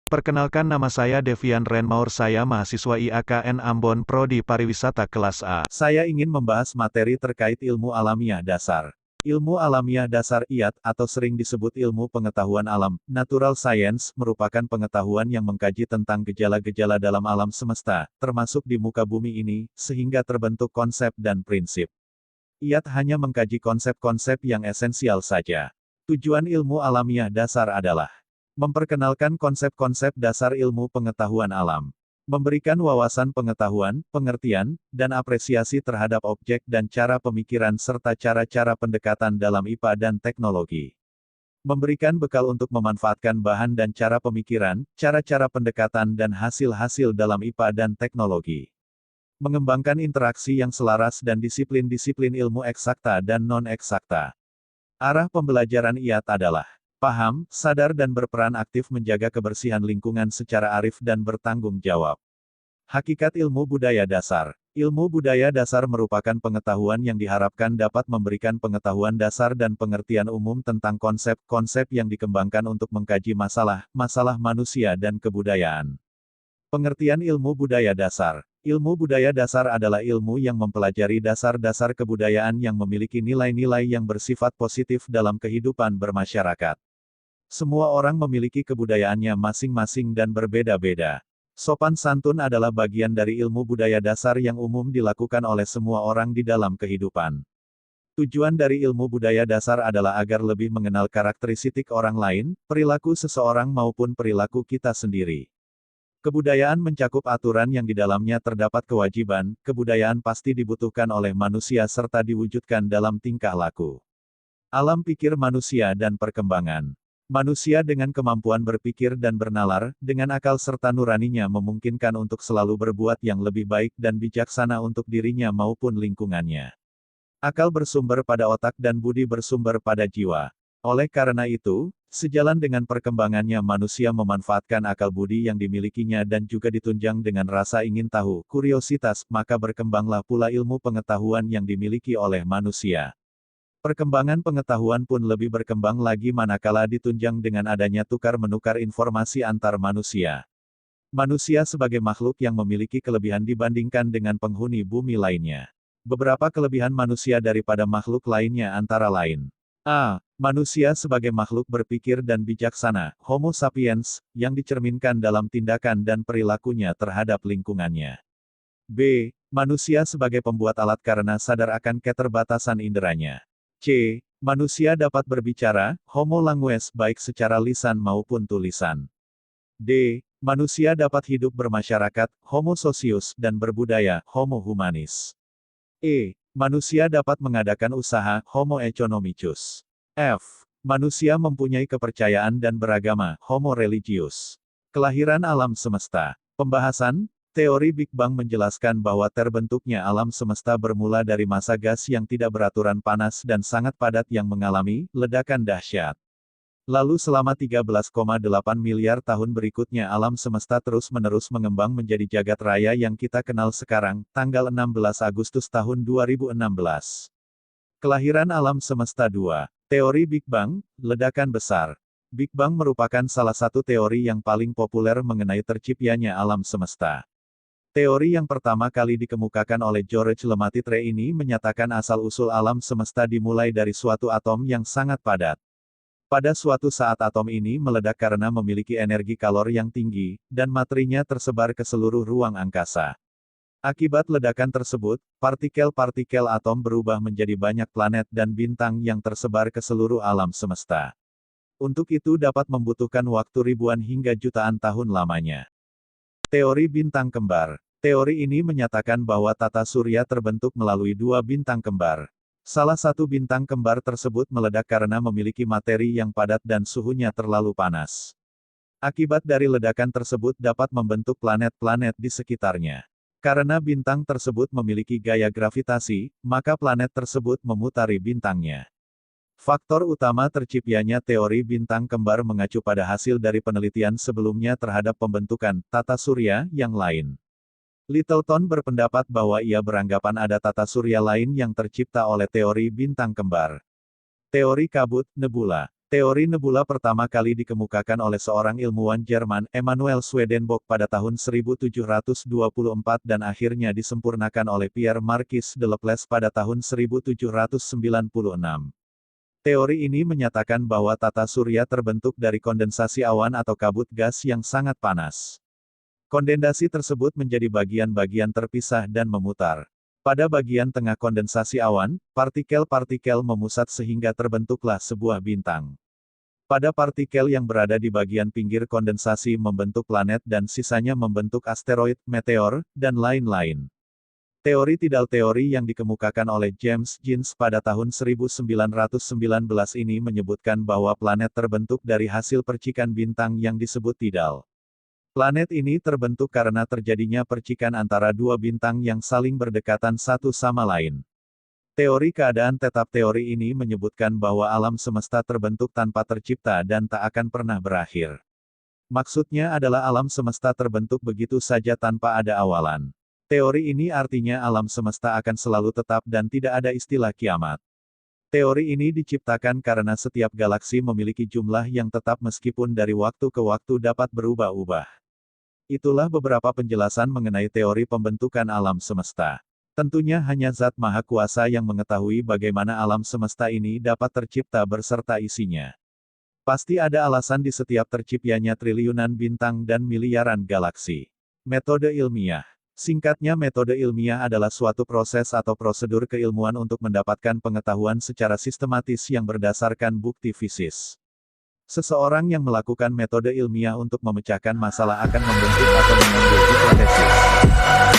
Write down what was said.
Perkenalkan, nama saya Devian Renmaur, saya mahasiswa IAKN Ambon Prodi Pariwisata kelas A. Saya ingin membahas materi terkait ilmu alamiah dasar. Ilmu alamiah dasar (IAD) atau sering disebut ilmu pengetahuan alam, natural science, merupakan pengetahuan yang mengkaji tentang gejala-gejala dalam alam semesta, termasuk di muka bumi ini, sehingga terbentuk konsep dan prinsip. IAD hanya mengkaji konsep-konsep yang esensial saja. Tujuan ilmu alamiah dasar adalah memperkenalkan konsep-konsep dasar ilmu pengetahuan alam, memberikan wawasan pengetahuan, pengertian, dan apresiasi terhadap objek dan cara pemikiran serta cara-cara pendekatan dalam IPA dan teknologi. Memberikan bekal untuk memanfaatkan bahan dan cara pemikiran, cara-cara pendekatan dan hasil-hasil dalam IPA dan teknologi. Mengembangkan interaksi yang selaras dan disiplin-disiplin ilmu eksakta dan non-eksakta. Arah pembelajaran IAD adalah paham, sadar dan berperan aktif menjaga kebersihan lingkungan secara arif dan bertanggung jawab. Hakikat ilmu budaya dasar. Ilmu budaya dasar merupakan pengetahuan yang diharapkan dapat memberikan pengetahuan dasar dan pengertian umum tentang konsep-konsep yang dikembangkan untuk mengkaji masalah manusia dan kebudayaan. Pengertian ilmu budaya dasar. Ilmu budaya dasar adalah ilmu yang mempelajari dasar-dasar kebudayaan yang memiliki nilai-nilai yang bersifat positif dalam kehidupan bermasyarakat. Semua orang memiliki kebudayaannya masing-masing dan berbeda-beda. Sopan santun adalah bagian dari ilmu budaya dasar yang umum dilakukan oleh semua orang di dalam kehidupan. Tujuan dari ilmu budaya dasar adalah agar lebih mengenal karakteristik orang lain, perilaku seseorang maupun perilaku kita sendiri. Kebudayaan mencakup aturan yang di dalamnya terdapat kewajiban. Kebudayaan pasti dibutuhkan oleh manusia serta diwujudkan dalam tingkah laku. Alam pikir manusia dan perkembangan. Manusia dengan kemampuan berpikir dan bernalar, dengan akal serta nuraninya memungkinkan untuk selalu berbuat yang lebih baik dan bijaksana untuk dirinya maupun lingkungannya. Akal bersumber pada otak dan budi bersumber pada jiwa. Oleh karena itu, sejalan dengan perkembangannya manusia memanfaatkan akal budi yang dimilikinya dan juga ditunjang dengan rasa ingin tahu, kuriositas, maka berkembanglah pula ilmu pengetahuan yang dimiliki oleh manusia. Perkembangan pengetahuan pun lebih berkembang lagi manakala ditunjang dengan adanya tukar-menukar informasi antar manusia. Manusia sebagai makhluk yang memiliki kelebihan dibandingkan dengan penghuni bumi lainnya. Beberapa kelebihan manusia daripada makhluk lainnya antara lain: A. Manusia sebagai makhluk berpikir dan bijaksana, Homo sapiens, yang dicerminkan dalam tindakan dan perilakunya terhadap lingkungannya. B. Manusia sebagai pembuat alat karena sadar akan keterbatasan inderanya. C. Manusia dapat berbicara, Homo langues, baik secara lisan maupun tulisan. D. Manusia dapat hidup bermasyarakat, Homo socius, dan berbudaya, Homo humanis. E. Manusia dapat mengadakan usaha, Homo economicus. F. Manusia mempunyai kepercayaan dan beragama, Homo religius. Kelahiran alam semesta. Pembahasan. Teori Big Bang menjelaskan bahwa terbentuknya alam semesta bermula dari masa gas yang tidak beraturan panas dan sangat padat yang mengalami ledakan dahsyat. Lalu selama 13,8 miliar tahun berikutnya alam semesta terus-menerus mengembang menjadi jagat raya yang kita kenal sekarang, tanggal 16 Agustus tahun 2016. Kelahiran alam semesta 2. Teori Big Bang, ledakan besar. Big Bang merupakan salah satu teori yang paling populer mengenai terciptanya alam semesta. Teori yang pertama kali dikemukakan oleh George Lemaitre ini menyatakan asal-usul alam semesta dimulai dari suatu atom yang sangat padat. Pada suatu saat atom ini meledak karena memiliki energi kalor yang tinggi, dan materinya tersebar ke seluruh ruang angkasa. Akibat ledakan tersebut, partikel-partikel atom berubah menjadi banyak planet dan bintang yang tersebar ke seluruh alam semesta. Untuk itu dapat membutuhkan waktu ribuan hingga jutaan tahun lamanya. Teori bintang kembar. Teori ini menyatakan bahwa tata surya terbentuk melalui dua bintang kembar. Salah satu bintang kembar tersebut meledak karena memiliki materi yang padat dan suhunya terlalu panas. Akibat dari ledakan tersebut dapat membentuk planet-planet di sekitarnya. Karena bintang tersebut memiliki gaya gravitasi, maka planet tersebut memutari bintangnya. Faktor utama terciptanya teori bintang kembar mengacu pada hasil dari penelitian sebelumnya terhadap pembentukan tata surya yang lain. Littleton berpendapat bahwa ia beranggapan ada tata surya lain yang tercipta oleh teori bintang kembar. Teori kabut, nebula. Teori nebula pertama kali dikemukakan oleh seorang ilmuwan Jerman, Emanuel Swedenborg pada tahun 1724 dan akhirnya disempurnakan oleh Pierre Marquis de Laplace pada tahun 1796. Teori ini menyatakan bahwa tata surya terbentuk dari kondensasi awan atau kabut gas yang sangat panas. Kondensasi tersebut menjadi bagian-bagian terpisah dan memutar. Pada bagian tengah kondensasi awan, partikel-partikel memusat sehingga terbentuklah sebuah bintang. Pada partikel yang berada di bagian pinggir kondensasi membentuk planet dan sisanya membentuk asteroid, meteor, dan lain-lain. Teori tidal teori yang dikemukakan oleh James Jeans pada tahun 1919 ini menyebutkan bahwa planet terbentuk dari hasil percikan bintang yang disebut tidal. Planet ini terbentuk karena terjadinya percikan antara dua bintang yang saling berdekatan satu sama lain. Teori keadaan tetap teori ini menyebutkan bahwa alam semesta terbentuk tanpa tercipta dan tak akan pernah berakhir. Maksudnya adalah alam semesta terbentuk begitu saja tanpa ada awalan. Teori ini artinya alam semesta akan selalu tetap dan tidak ada istilah kiamat. Teori ini diciptakan karena setiap galaksi memiliki jumlah yang tetap meskipun dari waktu ke waktu dapat berubah-ubah. Itulah beberapa penjelasan mengenai teori pembentukan alam semesta. Tentunya hanya Zat Maha Kuasa yang mengetahui bagaimana alam semesta ini dapat tercipta berserta isinya. Pasti ada alasan di setiap terciptanya triliunan bintang dan miliaran galaksi. Metode ilmiah. Singkatnya, metode ilmiah adalah suatu proses atau prosedur keilmuan untuk mendapatkan pengetahuan secara sistematis yang berdasarkan bukti fisis. Seseorang yang melakukan metode ilmiah untuk memecahkan masalah akan membentuk atau mengambil hipotesis.